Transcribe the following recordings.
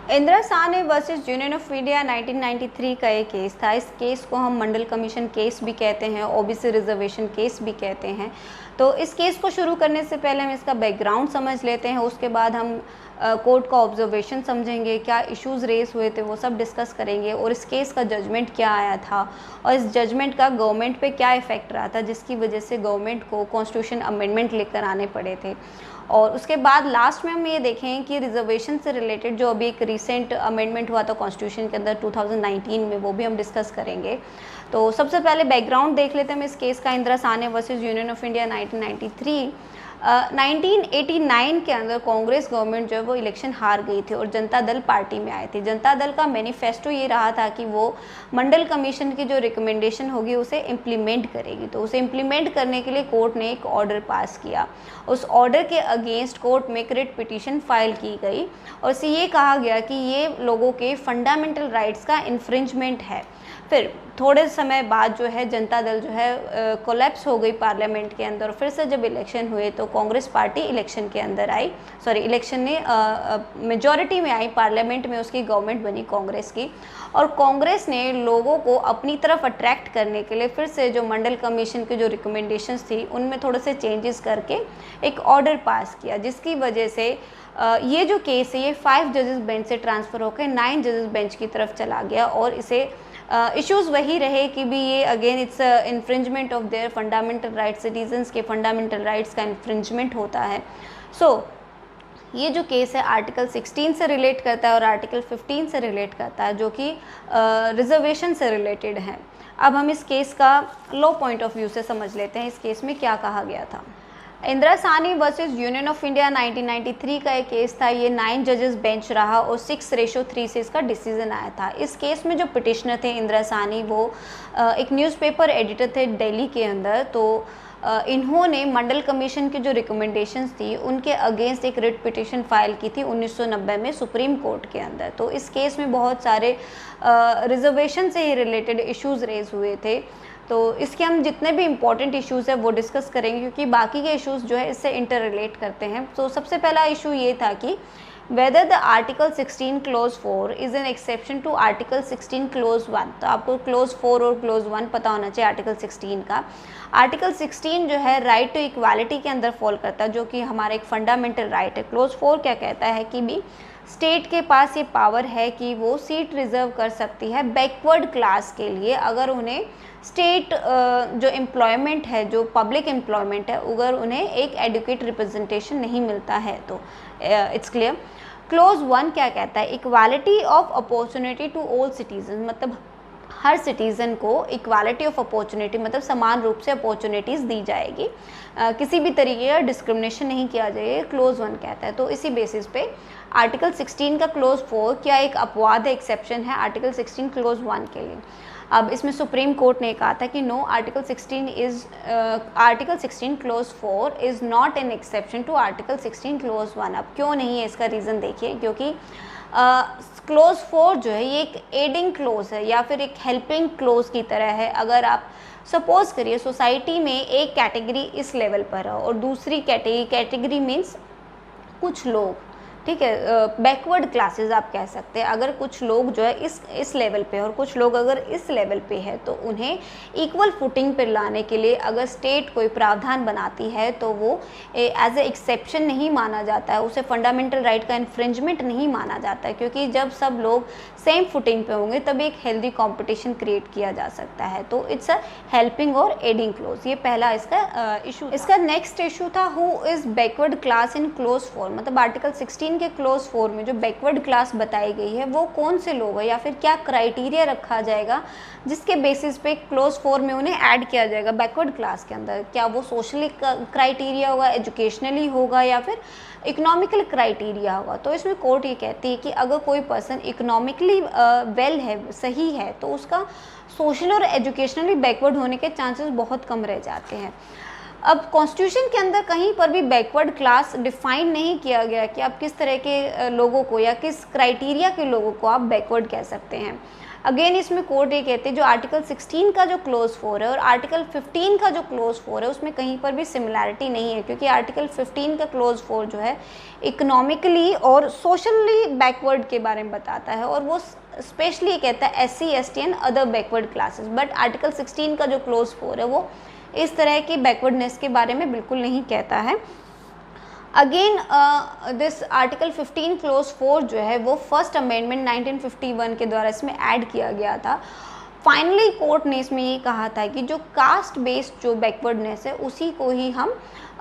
Indira Sahni versus union of India 1993 का एक case था। इस केस को हम मंडल कमीशन केस भी कहते हैं, ओबीसी रिजर्वेशन केस भी कहते हैं। तो इस केस को शुरू करने से पहले हम इसका बैकग्राउंड समझ लेते हैं, उसके बाद हम कोर्ट का ऑब्जर्वेशन समझेंगे, क्या इश्यूज़ रेस हुए थे वो सब डिस्कस करेंगे, और इस केस का जजमेंट क्या आया था और इस जजमेंट का गवर्नमेंट पे क्या इफ़ेक्ट रहा था, जिसकी वजह से गवर्नमेंट को कॉन्स्टिट्यूशन अमेंडमेंट लेकर आने पड़े थे। और उसके बाद लास्ट में हम ये देखें कि रिजर्वेशन से रिलेटेड जो अभी एक रिसेंट अमेंडमेंट हुआ था कॉन्स्टिट्यूशन के अंदर 2019 में, वो भी हम डिस्कस करेंगे। तो सबसे पहले बैकग्राउंड देख लेते हैं हम इस केस का, Indira Sahni versus union of India 1993। 1989 के अंदर कांग्रेस गवर्नमेंट जो है वो इलेक्शन हार गई थी और जनता दल पार्टी में आए थे। जनता दल का मैनिफेस्टो ये रहा था कि वो मंडल कमीशन की जो रिकमेंडेशन होगी उसे इम्प्लीमेंट करेगी। तो उसे इम्प्लीमेंट करने के लिए कोर्ट ने एक ऑर्डर पास किया। उस ऑर्डर के अगेंस्ट कोर्ट में रिट पिटीशन फाइल की गई और इससे ये कहा गया कि ये लोगों के फंडामेंटल राइट्स का इन्फ्रिंजमेंट है। फिर थोड़े समय बाद जो है जनता दल जो है कोलैप्स हो गई पार्लियामेंट के अंदर। फिर से जब इलेक्शन हुए तो कांग्रेस पार्टी इलेक्शन के अंदर आई, इलेक्शन ने मेजॉरिटी में आई, पार्लियामेंट में उसकी गवर्नमेंट बनी कांग्रेस की। और कांग्रेस ने लोगों को अपनी तरफ अट्रैक्ट करने के लिए फिर से जो मंडल कमीशन की जो रिकमेंडेशंस थी उनमें थोड़े से चेंजेस करके एक ऑर्डर पास किया, जिसकी वजह से ये जो केस है ये 5 जजेस बेंच से ट्रांसफ़र होकर 9 जजेस बेंच की तरफ चला गया। और इसे इश्यूज़ वही रहे कि भी ये again it's infringement of their fundamental rights, citizens के फंडामेंटल राइट्स का इन्फ्रिंजमेंट होता है। ये जो केस है आर्टिकल 16 से रिलेट करता है और आर्टिकल 15 से रिलेट करता है, जो कि रिजर्वेशन से रिलेटेड है। अब हम इस केस का लॉ पॉइंट ऑफ व्यू से समझ लेते हैं इस केस में क्या कहा गया था। Indira Sahni versus union of India 1993 का एक केस था। ये 9 जजेस बेंच रहा और 6:3 से इसका डिसीजन आया था। इस केस में जो पिटिशनर थे इंदिरा साहनी, वो एक न्यूज़पेपर एडिटर थे दिल्ली के अंदर। तो इन्होंने मंडल कमीशन की जो रिकमेंडेशंस थी उनके अगेंस्ट एक रिट पिटिशन फाइल की थी 1990 में सुप्रीम कोर्ट के अंदर। तो इस केस में बहुत सारे रिजर्वेशन से ही रिलेटेड इश्यूज़ रेज हुए थे। तो इसके हम जितने भी इम्पॉर्टेंट इश्यूज़ है वो डिस्कस करेंगे, क्योंकि बाकी के इश्यूज़ जो है इससे इंटर रिलेट करते हैं। तो सबसे पहला इशू ये था कि whether the article 16 clause 4 is an exception to article 16 clause 1। तो आपको क्लोज 4 और क्लोज 1 पता होना चाहिए आर्टिकल 16 का। आर्टिकल 16 जो है राइट टू इक्वालिटी के अंदर फॉल करता है, जो कि हमारा एक फंडामेंटल राइट है। क्लोज 4 क्या कहता है कि भी स्टेट के पास ये पावर है कि वो सीट रिज़र्व कर सकती है बैकवर्ड क्लास के लिए, अगर उन्हें स्टेट जो एम्प्लॉयमेंट है, जो पब्लिक एम्प्लॉयमेंट है, अगर उन्हें एक एडुकेट रिप्रेजेंटेशन नहीं मिलता है। तो इट्स क्लियर। क्लोज 1 क्या कहता है? Equality of opportunity to all citizen, मतलब हर सिटीज़न को इक्वालिटी ऑफ अपॉर्चुनिटी, मतलब समान रूप से अपॉर्चुनिटीज़ दी जाएगी, किसी भी तरीके का डिस्क्रिमिनेशन नहीं किया जाएगा, क्लोज 1 कहता है। तो इसी बेसिस पे आर्टिकल 16 का क्लोज 4 क्या एक अपवाद है, एक्सेप्शन है आर्टिकल 16 क्लोज 1 के लिए। अब इसमें सुप्रीम कोर्ट ने कहा था कि no, article 16 clause 4 is not an exception to article 16 clause 1। अब क्यों नहीं है, इसका रीज़न देखिए, क्योंकि क्लोज 4 जो है ये एक एडिंग क्लोज है या फिर एक हेल्पिंग क्लोज की तरह है। अगर आप सपोज करिए सोसाइटी में एक कैटेगरी इस लेवल पर है और दूसरी कैटेगरी मीन्स कुछ लोग, ठीक है, बैकवर्ड क्लासेस आप कह सकते हैं। अगर कुछ लोग जो है इस लेवल पे और कुछ लोग अगर इस लेवल पे है, तो उन्हें इक्वल फुटिंग पर लाने के लिए अगर स्टेट कोई प्रावधान बनाती है तो वो एज ए एक्सेप्शन नहीं माना जाता है, उसे फंडामेंटल राइट का इन्फ्रिंजमेंट नहीं माना जाता है। क्योंकि जब सब लोग सेम फुटिंग पे होंगे तभी एक हेल्दी कॉम्पिटिशन क्रिएट किया जा सकता है। तो इट्स अ हेल्पिंग और एडिंग क्लोज, ये पहला इसका इशू। इसका नेक्स्ट इशू था who is backward class in close 4, मतलब आर्टिकल 16 के क्लोज 4 में जो बैकवर्ड क्लास बताई गई है वो कौन से लोग हैं या फिर क्या क्राइटेरिया रखा जाएगा जिसके बेसिस पे क्लोज 4 में उन्हें ऐड किया जाएगा बैकवर्ड क्लास के अंदर। क्या वो सोशली क्राइटेरिया होगा, एजुकेशनली होगा या फिर इकोनॉमिकल क्राइटेरिया होगा। तो इसमें कोर्ट ये कहती है कि अगर कोई पर्सन इकोनॉमिकली वेल है, सही है, तो उसका सोशल और एजुकेशनली बैकवर्ड होने के चांसेस बहुत कम रह जाते हैं। अब कॉन्स्टिट्यूशन के अंदर कहीं पर भी बैकवर्ड क्लास डिफाइन नहीं किया गया कि आप किस तरह के लोगों को या किस क्राइटेरिया के लोगों को आप बैकवर्ड कह सकते हैं। अगेन इसमें कोर्ट ये कहते हैं जो आर्टिकल 16 का जो क्लोज 4 है और आर्टिकल 15 का जो क्लोज 4 है उसमें कहीं पर भी सिमिलैरिटी नहीं है, क्योंकि आर्टिकल 15 का क्लोज 4 जो है इकोनॉमिकली और सोशली बैकवर्ड के बारे में बताता है और वो स्पेशली कहता है SC ST and other backward classes, but article 16 का जो क्लोज 4 है वो इस तरह की बैकवर्डनेस के बारे में बिल्कुल नहीं कहता है। अगेन दिस आर्टिकल 15 क्लोज 4 जो है वो फर्स्ट अमेंडमेंट 1951 के द्वारा इसमें ऐड किया गया था। फाइनली कोर्ट ने इसमें ये कहा था कि जो कास्ट बेस्ड जो बैकवर्डनेस है उसी को ही हम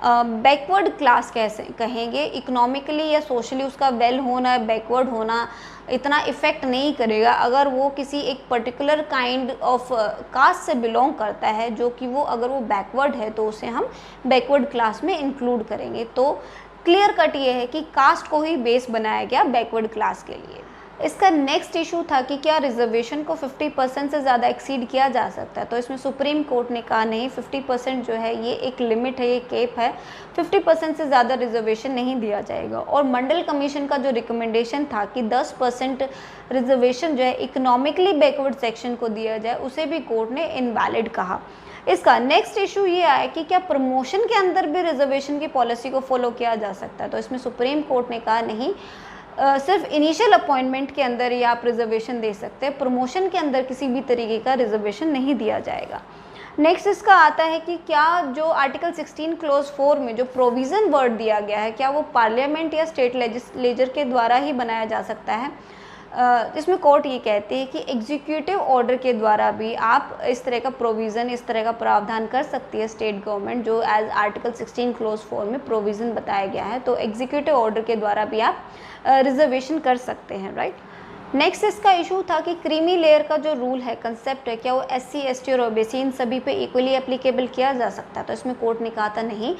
बैकवर्ड क्लास कैसे कहेंगे, इकोनॉमिकली या सोशली उसका वेल होना, बैकवर्ड होना इतना इफ़ेक्ट नहीं करेगा अगर वो किसी एक पर्टिकुलर काइंड ऑफ कास्ट से बिलोंग करता है, जो कि वो अगर वो बैकवर्ड है तो उसे हम बैकवर्ड क्लास में इंक्लूड करेंगे। तो क्लियर कट ये है कि कास्ट को ही बेस बनाया गया बैकवर्ड क्लास के लिए। इसका नेक्स्ट इशू था कि क्या रिजर्वेशन को 50% से ज़्यादा एक्सीड किया जा सकता है, तो इसमें सुप्रीम कोर्ट ने कहा नहीं, 50% जो है ये एक लिमिट है, ये केप है, 50% से ज़्यादा रिजर्वेशन नहीं दिया जाएगा। और मंडल कमीशन का जो रिकमेंडेशन था कि 10% रिजर्वेशन जो है इकोनॉमिकली बैकवर्ड सेक्शन को दिया जाए, उसे भी कोर्ट ने इनवैलिड कहा। इसका नेक्स्ट इशू ये आया कि क्या प्रमोशन के अंदर भी रिजर्वेशन की पॉलिसी को फॉलो किया जा सकता है, तो इसमें सुप्रीम कोर्ट ने कहा नहीं, सिर्फ इनिशियल अपॉइंटमेंट के अंदर ही आप रिजर्वेशन दे सकते हैं, प्रमोशन के अंदर किसी भी तरीके का रिजर्वेशन नहीं दिया जाएगा। नेक्स्ट इसका आता है कि क्या जो आर्टिकल 16 क्लोज 4 में जो प्रोविज़न वर्ड दिया गया है क्या वो पार्लियामेंट या स्टेट लेजिस्लेचर के द्वारा ही बनाया जा सकता है। इसमें कोर्ट ये कहते हैं कि एग्जीक्यूटिव ऑर्डर के द्वारा भी आप इस तरह का प्रोविज़न, इस तरह का प्रावधान कर सकती है स्टेट गवर्नमेंट, जो एज आर्टिकल 16 क्लोज 4 में प्रोविज़न बताया गया है, तो एग्जीक्यूटिव ऑर्डर के द्वारा भी आप रिजर्वेशन कर सकते हैं, राइट। नेक्स्ट इसका इशू था कि क्रीमी लेयर का जो रूल है, कंसेप्ट है, क्या वो SC ST और OBC इन सभी पे इक्वली एप्लीकेबल किया जा सकता है, तो इसमें कोर्ट ने कहा था नहीं,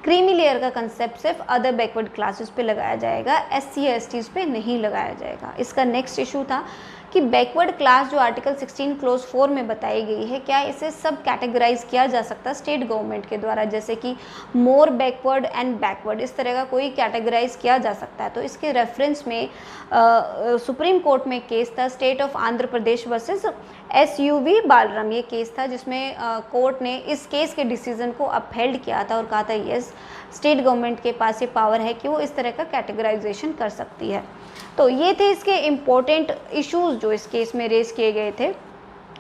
क्रीमी लेयर का कंसेप्ट सिर्फ अदर बैकवर्ड क्लासेस पे लगाया जाएगा, SC STs पे नहीं लगाया जाएगा। इसका नेक्स्ट इशू था कि बैकवर्ड क्लास जो आर्टिकल 16 क्लोज 4 में बताई गई है, क्या इसे सब कैटेगराइज किया जा सकता है स्टेट गवर्नमेंट के द्वारा, जैसे कि मोर बैकवर्ड एंड बैकवर्ड, इस तरह का कोई कैटेगराइज किया जा सकता है। तो इसके रेफरेंस में सुप्रीम कोर्ट में केस था state of Andhra Pradesh versus SUV Balram, ये केस था जिसमें कोर्ट ने इस केस के डिसीजन को अपहेल्ड किया था और कहा था यस, स्टेट गवर्नमेंट के पास ये पावर है कि वो इस तरह का कैटेगराइजेशन कर सकती है। तो ये थे इसके इम्पोर्टेंट इश्यूज जो इस केस में रेज किए गए थे।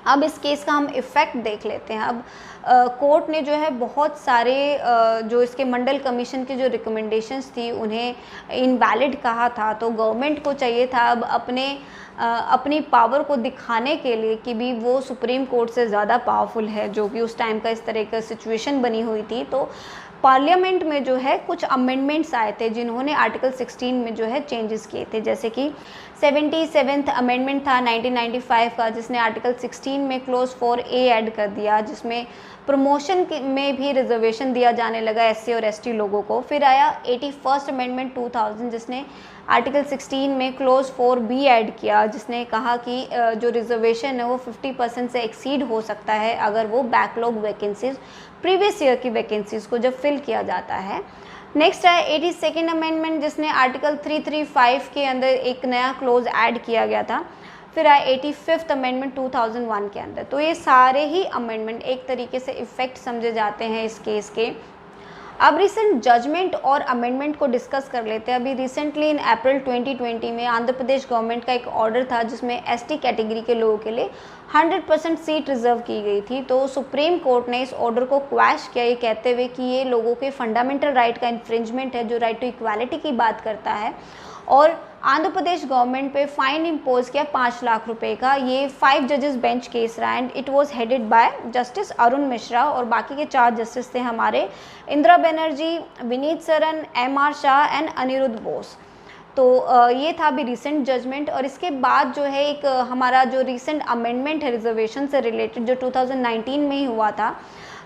अब इस केस का हम इफ़ेक्ट देख लेते हैं। अब कोर्ट ने जो है बहुत सारे जो इसके मंडल कमीशन की जो रिकमेंडेशंस थी उन्हें इनवैलिड कहा था, तो गवर्नमेंट को चाहिए था अब अपनी पावर को दिखाने के लिए कि भी वो सुप्रीम कोर्ट से ज़्यादा पावरफुल है, जो कि उस टाइम का इस तरह का सिचुएशन बनी हुई थी। तो पार्लियामेंट में जो है कुछ अमेंडमेंट्स आए थे जिन्होंने आर्टिकल 16 में जो है चेंजेस किए थे, जैसे कि 77th अमेंडमेंट था 1995 का, जिसने आर्टिकल 16 में क्लोज 4A ऐड कर दिया, जिसमें प्रमोशन में भी रिजर्वेशन दिया जाने लगा SC और ST लोगों को। फिर आया 81st अमेंडमेंट 2000, जिसने आर्टिकल 16 में क्लोज 4B ऐड किया, जिसने कहा कि जो रिजर्वेशन है वो 50% से एक्सीड हो सकता है अगर वो बैकलॉग वैकेंसीज, प्रीवियस ईयर की वैकेंसीज को जब फिल किया जाता है। नेक्स्ट है 82nd अमेंडमेंट, जिसने आर्टिकल 335 के अंदर एक नया क्लोज ऐड किया गया था। फिर आया 85th अमेंडमेंट 2001 के अंदर। तो ये सारे ही अमेंडमेंट एक तरीके से इफ़ेक्ट समझे जाते हैं इस केस के। अब रिसेंट जजमेंट और अमेंडमेंट को डिस्कस कर लेते हैं। अभी रिसेंटली इन अप्रैल 2020 में आंध्र प्रदेश गवर्नमेंट का एक ऑर्डर था जिसमें ST कैटेगरी के लोगों के लिए 100% सीट रिजर्व की गई थी। तो सुप्रीम कोर्ट ने इस ऑर्डर को क्वैश किया, ये कहते हुए कि ये लोगों के फंडामेंटल राइट का इन्फ्रिंजमेंट है जो राइट टू इक्वालिटी की बात करता है, और आंध्र प्रदेश गवर्नमेंट पे फाइन इम्पोज किया 5 लाख रुपए का। ये 5 जजेस बेंच केस रहा and it was headed by justice Arun Mishra, और बाकी के 4 जस्टिस थे हमारे इंदिरा बनर्जी, विनीत सरन, MR शाह एंड अनिरुद्ध बोस। तो ये था अभी रिसेंट जजमेंट। और इसके बाद जो है एक हमारा जो रिसेंट अमेंडमेंट है रिजर्वेशन से रिलेटेड, जो 2019 में ही हुआ था,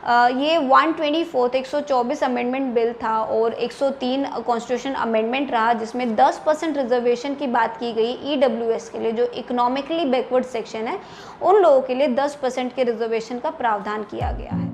ये 124 अमेंडमेंट बिल था और 103 कॉन्स्टिट्यूशन अमेंडमेंट रहा, जिसमें 10% रिजर्वेशन की बात की गई EWS के लिए, जो इकोनॉमिकली बैकवर्ड सेक्शन है, उन लोगों के लिए 10% के रिजर्वेशन का प्रावधान किया गया है।